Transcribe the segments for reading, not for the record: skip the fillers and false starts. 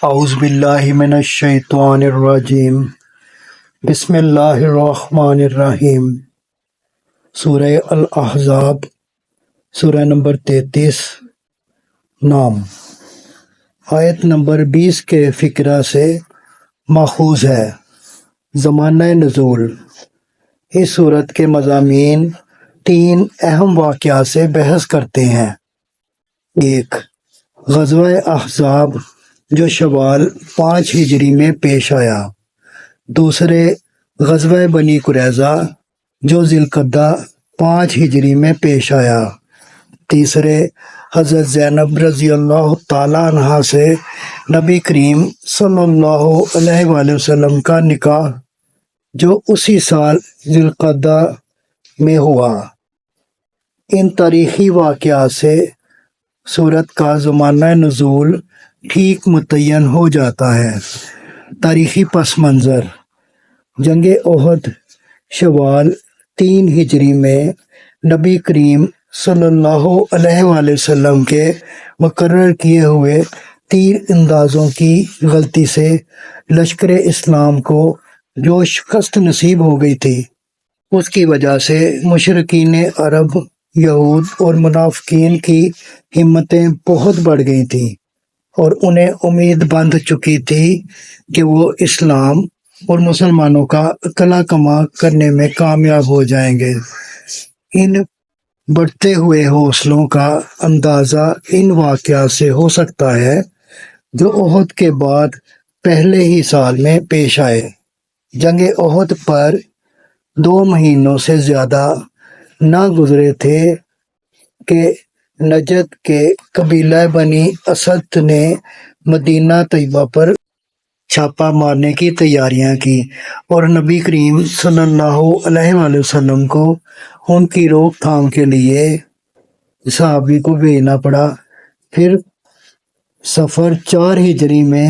اعوذ باللہ من الشیطان الرجیم بسم اللہ الرحمن الرحیم۔ سورہ الاحزاب، سورہ نمبر 33۔ نام آیت نمبر 20 کے فقرہ سے ماخوذ ہے۔ زمانہ نزول، اس سورت کے مضامین 3 اہم واقعات سے بحث کرتے ہیں۔ 1، غزوہ احزاب جو شوال 5 ہجری میں پیش آیا۔ 2، غزوہ بنی قریظہ جو ذی القعدہ 5 ہجری میں پیش آیا۔ 3، حضرت زینب رضی اللہ تعالیٰ عنہا سے نبی کریم صلی اللہ علیہ وآلہ وسلم کا نکاح جو اسی سال ذی القعدہ میں ہوا۔ ان تاریخی واقعات سے سورت کا زمانہ نزول ٹھیک متعین ہو جاتا ہے۔ تاریخی پس منظر: جنگ احد شوال 3 ہجری میں نبی کریم صلی اللہ علیہ وآلہ وسلم کے مقرر کیے ہوئے تیر اندازوں کی غلطی سے لشکر اسلام کو جو شکست نصیب ہو گئی تھی، اس کی وجہ سے مشرکین عرب، یہود اور منافقین کی ہمتیں بہت بڑھ گئی تھیں اور انہیں امید بندھ چکی تھی کہ وہ اسلام اور مسلمانوں کا قلع کما کرنے میں کامیاب ہو جائیں گے۔ ان بڑھتے ہوئے حوصلوں کا اندازہ ان واقعات سے ہو سکتا ہے جو احد کے بعد پہلے ہی سال میں پیش آئے۔ جنگ احد پر 2 مہینوں سے زیادہ نہ گزرے تھے کہ نجد کے قبیلہ بنی اسد نے مدینہ طیبہ پر چھاپا مارنے کی تیاریاں کی اور نبی کریم صلی اللہ علیہ وآلہ وسلم کو ان کی روک تھام کے لیے صحابی کو بھیجنا پڑا۔ پھر صفر 4 ہجری میں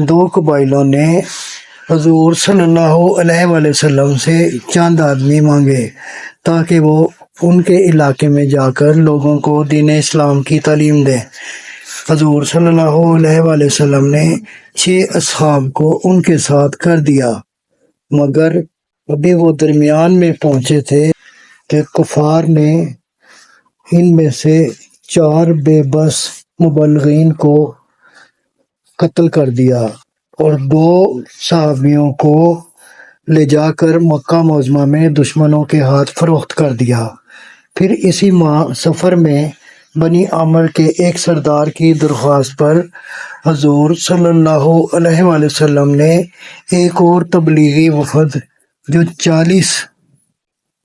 2 قبائلوں نے حضور صلی اللہ علیہ وآلہ وسلم سے چند آدمی مانگے تاکہ وہ ان کے علاقے میں جا کر لوگوں کو دین اسلام کی تعلیم دیں۔ حضور صلی اللہ علیہ وآلہ وسلم نے 6 اصحاب کو ان کے ساتھ کر دیا، مگر ابھی وہ درمیان میں پہنچے تھے کہ کفار نے ان میں سے 4 بے بس مبلغین کو قتل کر دیا اور 2 صحابیوں کو لے جا کر مکہ معظمہ میں دشمنوں کے ہاتھ فروخت کر دیا۔ پھر اسی ماہ صفر میں بنی عامر کے ایک سردار کی درخواست پر حضور صلی اللہ علیہ وآلہ وسلم نے ایک اور تبلیغی وفد جو 40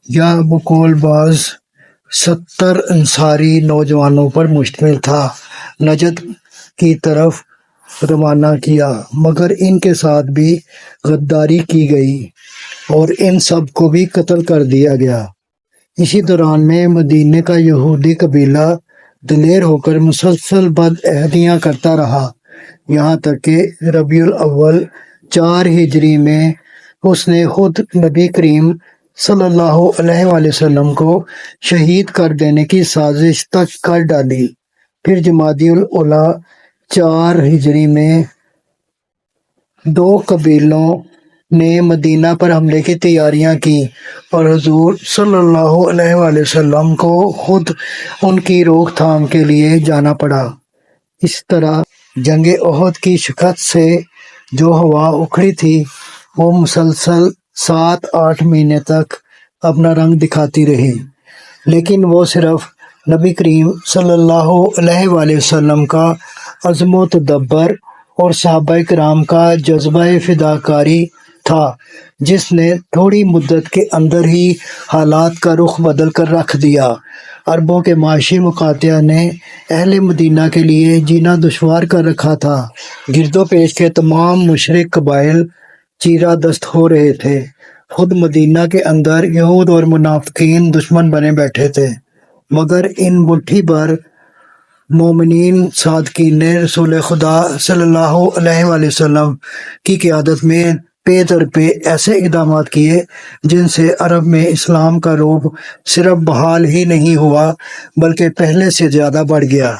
یا بقول بعض 70 انصاری نوجوانوں پر مشتمل تھا، نجد کی طرف روانہ کیا، مگر ان کے ساتھ بھی غداری کی گئی اور ان سب کو بھی قتل کر دیا گیا۔ اسی دوران میں مدینے کا یہودی قبیلہ دلیر ہو کر مسلسل بد عہدیاں کرتا رہا، یہاں تک کہ ربیع الاول 4 ہجری میں اس نے خود نبی کریم صلی اللہ علیہ وآلہ وسلم کو شہید کر دینے کی سازش تک کر ڈالی۔ پھر جمادی الاولیٰ 4 ہجری میں 2 قبیلوں نے مدینہ پر حملے کی تیاریاں کی اور حضور صلی اللہ علیہ وآلہ وسلم کو خود ان کی روک تھام کے لیے جانا پڑا۔ اس طرح جنگ احد کی شکست سے جو ہوا اکھڑی تھی وہ مسلسل 7-8 مہینے تک اپنا رنگ دکھاتی رہی، لیکن وہ صرف نبی کریم صلی اللہ علیہ وآلہ وسلم کا عزم و تدبر اور صحابہ کرام کا جذبہ فداکاری تھا جس نے تھوڑی مدت کے اندر ہی حالات کا رخ بدل کر رکھ دیا۔ عربوں کے معاشی مقاطعہ نے اہل مدینہ کے لیے جینا دشوار کر رکھا تھا۔ گرد و پیش کے تمام مشرک قبائل چیرہ دست ہو رہے تھے، خود مدینہ کے اندر یہود اور منافقین دشمن بنے بیٹھے تھے، مگر ان مٹھی بھر مومنین صادقین نے رسول خدا صلی اللہ علیہ وآلہ وسلم کی قیادت میں پے در پے ایسے اقدامات کیے جن سے عرب میں اسلام کا رعب صرف بحال ہی نہیں ہوا بلکہ پہلے سے زیادہ بڑھ گیا۔